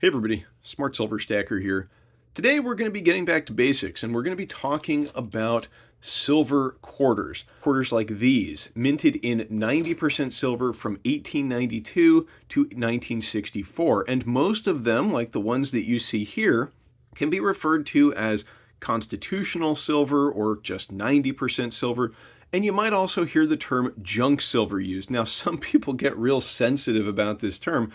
Hey everybody, Smart Silver Stacker here. Today we're going to be getting back to basics and we're going to be talking about silver quarters. Quarters like these, minted in 90% silver from 1892 to 1964. And most of them, like the ones that you see here, can be referred to as constitutional silver or just 90% silver. And you might also hear the term junk silver used. Now, some people get real sensitive about this term,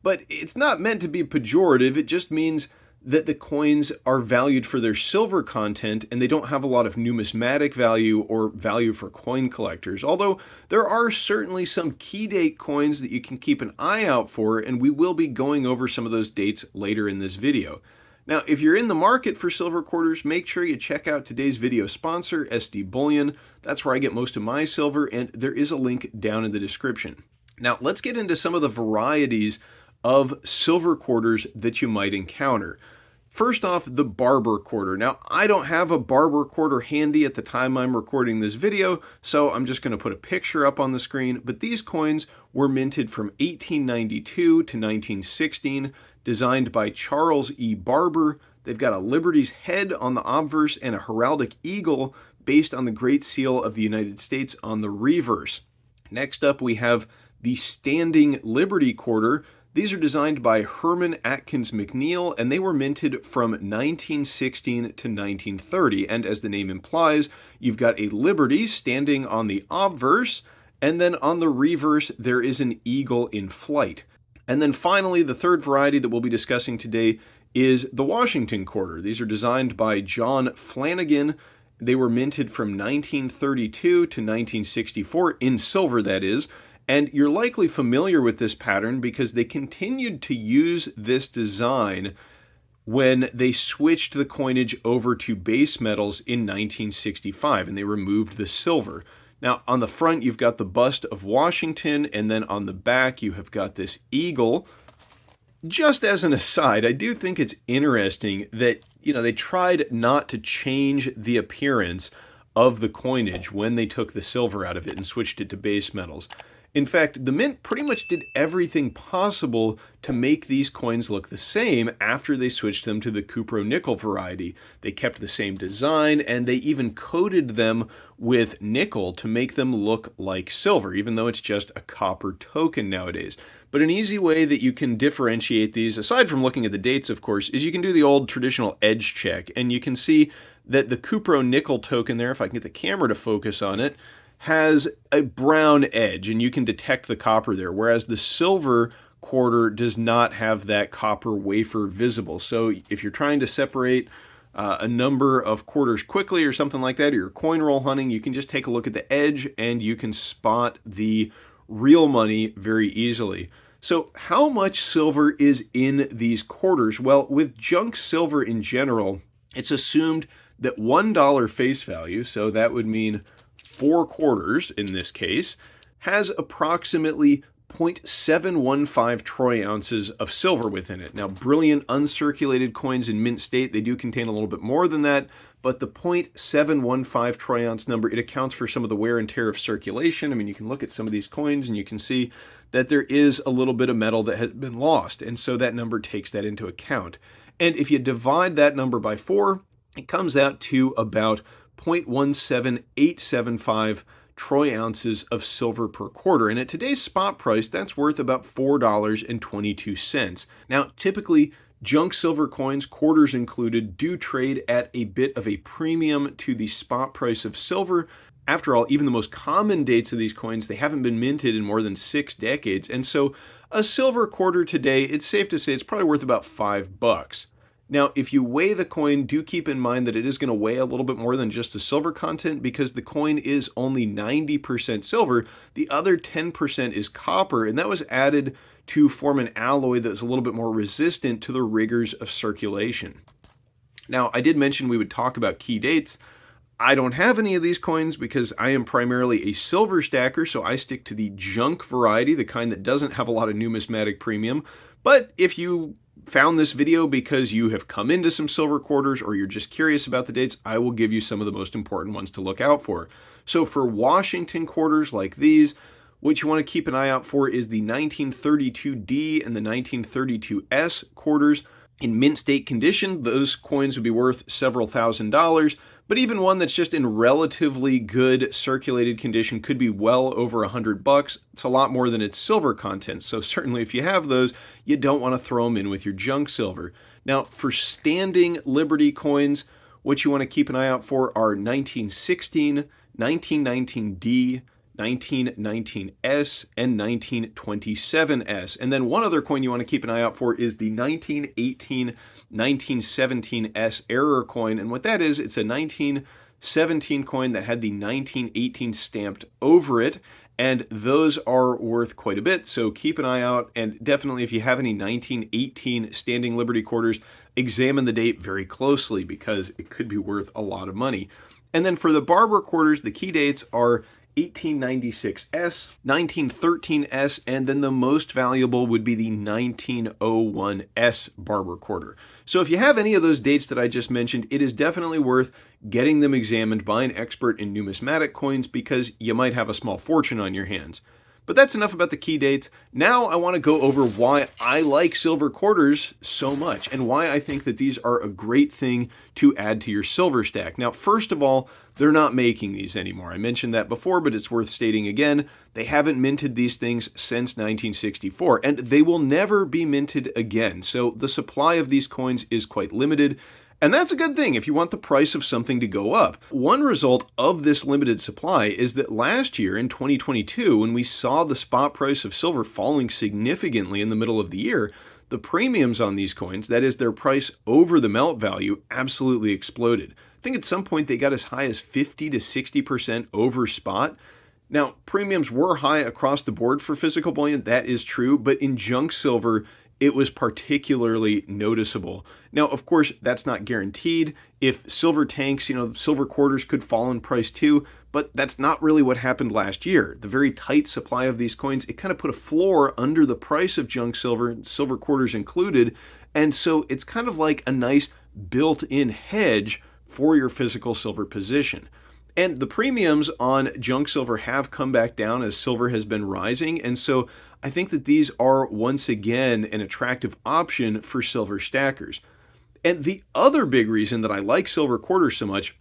but it's not meant to be pejorative. It just means that the coins are valued for their silver content and they don't have a lot of numismatic value or value for coin collectors. Although there are certainly some key date coins that you can keep an eye out for, and we will be going over some of those dates later in this video. Now, if you're in the market for silver quarters, make sure you check out today's video sponsor, SD Bullion. That's where I get most of my silver, and there is a link down in the description. Now, let's get into some of the varieties of silver quarters that you might encounter. First off, the barber quarter. Now, I don't have a barber quarter handy at the time I'm recording this video, so I'm just going to put a picture up on the screen, but these coins were minted from 1892 to 1916, designed by Charles E. Barber. They've got a Liberty's head on the obverse and a heraldic eagle based on the Great Seal of the United States on the reverse. Next up, we have the Standing Liberty quarter. These are designed by Herman Atkins McNeil, and they were minted from 1916 to 1930. And as the name implies, you've got a liberty standing on the obverse, and then on the reverse, there is an eagle in flight. And then finally, the third variety that we'll be discussing today is the Washington quarter. These are designed by John Flanagan. They were minted from 1932 to 1964, in silver that is. And you're likely familiar with this pattern because they continued to use this design when they switched the coinage over to base metals in 1965 and they removed the silver. Now, on the front, you've got the bust of Washington, and then on the back, you have got this eagle. Just as an aside, I do think it's interesting that, they tried not to change the appearance of the coinage when they took the silver out of it and switched it to base metals. In fact, the mint pretty much did everything possible to make these coins look the same after they switched them to the cupro-nickel variety. They kept the same design, and they even coated them with nickel to make them look like silver, even though it's just a copper token nowadays. But an easy way that you can differentiate these, aside from looking at the dates, of course, is you can do the old traditional edge check, and you can see that the cupro-nickel token there, if I can get the camera to focus on it, has a brown edge, and you can detect the copper there, whereas the silver quarter does not have that copper wafer visible. So if you're trying to separate a number of quarters quickly or something like that, or you're coin roll hunting, you can just take a look at the edge and you can spot the real money very easily. So how much silver is in these quarters? Well, with junk silver in general, it's assumed that $1 face value, so that would mean 4 quarters in this case, has approximately 0.715 troy ounces of silver within it. Now, brilliant uncirculated coins in mint state, they do contain a little bit more than that, but the 0.715 troy ounce number, it accounts for some of the wear and tear of circulation. I mean, you can look at some of these coins and you can see that there is a little bit of metal that has been lost, and so that number takes that into account. And if you divide that number by 4, it comes out to about 0.17875 troy ounces of silver per quarter. And at today's spot price, that's worth about $4.22. Now, typically, junk silver coins, quarters included, do trade at a bit of a premium to the spot price of silver. After all, even the most common dates of these coins, they haven't been minted in more than 6 decades. And so a silver quarter today, it's safe to say it's probably worth about $5. Now, if you weigh the coin, do keep in mind that it is going to weigh a little bit more than just the silver content because the coin is only 90% silver. The other 10% is copper, and that was added to form an alloy that's a little bit more resistant to the rigors of circulation. Now, I did mention we would talk about key dates. I don't have any of these coins because I am primarily a silver stacker, so I stick to the junk variety, the kind that doesn't have a lot of numismatic premium. But if you found this video because you have come into some silver quarters or you're just curious about the dates, I will give you some of the most important ones to look out for. So for Washington quarters like these, What you want to keep an eye out for is the 1932D and the 1932S quarters. In mint state condition, those coins would be worth several $1,000s, but even one that's just in relatively good circulated condition could be well over $100. It's a lot more than its silver content, so certainly if you have those, you don't want to throw them in with your junk silver. Now, for standing Liberty coins, what you want to keep an eye out for are 1916, 1919D, 1919S, and 1927S. And then one other coin you want to keep an eye out for is the 1918, 1917S error coin. And what that is, it's a 1917 coin that had the 1918 stamped over it. And those are worth quite a bit, so keep an eye out. And definitely, if you have any 1918 standing Liberty quarters, examine the date very closely because it could be worth a lot of money. And then for the Barber quarters, the key dates are 1896S, 1913S, and then the most valuable would be the 1901S Barber quarter. So if you have any of those dates that I just mentioned, it is definitely worth getting them examined by an expert in numismatic coins because you might have a small fortune on your hands. But that's enough about the key dates. Now I want to go over why I like silver quarters so much and why I think that these are a great thing to add to your silver stack. Now, first of all, they're not making these anymore. I mentioned that before, but it's worth stating again. They haven't minted these things since 1964, and they will never be minted again. So the supply of these coins is quite limited. And that's a good thing if you want the price of something to go up. One result of this limited supply is that last year in 2022, when we saw the spot price of silver falling significantly in the middle of the year, the premiums on these coins, that is their price over the melt value, absolutely exploded. I think at some point they got as high as 50 to 60% over spot. Now, premiums were high across the board for physical bullion, that is true, but in junk silver, it was particularly noticeable. Now, of course, that's not guaranteed. If silver tanks, silver quarters could fall in price too, but that's not really what happened last year. The very tight supply of these coins, it kind of put a floor under the price of junk silver, silver quarters included, and so it's kind of like a nice built-in hedge for your physical silver position. And the premiums on junk silver have come back down as silver has been rising, and so I think that these are once again an attractive option for silver stackers. And the other big reason that I like silver quarters so much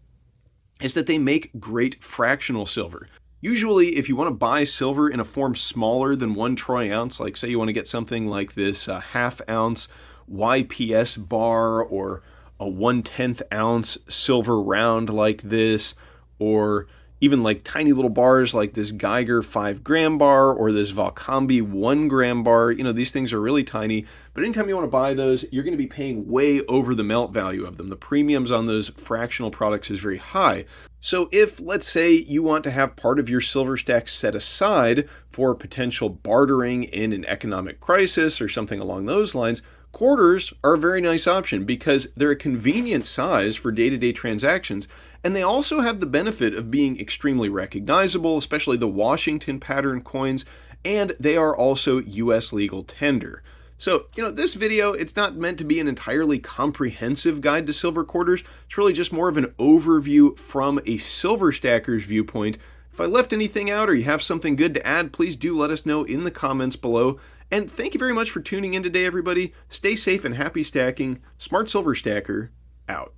is that they make great fractional silver. Usually, if you want to buy silver in a form smaller than 1 troy ounce, like say you want to get something like this half ounce YPS bar or a 1/10 ounce silver round like this, or even like tiny little bars like this Geiger 5-gram bar or this Valcambi 1-gram bar. These things are really tiny, but anytime you want to buy those, you're going to be paying way over the melt value of them. The premiums on those fractional products is very high. So if, let's say, you want to have part of your silver stack set aside for potential bartering in an economic crisis or something along those lines, quarters are a very nice option because they're a convenient size for day-to-day transactions, and they also have the benefit of being extremely recognizable, especially the Washington pattern coins, and they are also US legal tender. So, this video, it's not meant to be an entirely comprehensive guide to silver quarters. It's really just more of an overview from a silver stacker's viewpoint. If I left anything out or you have something good to add, please do let us know in the comments below. And thank you very much for tuning in today, everybody. Stay safe and happy stacking. Smart Silver Stacker, out.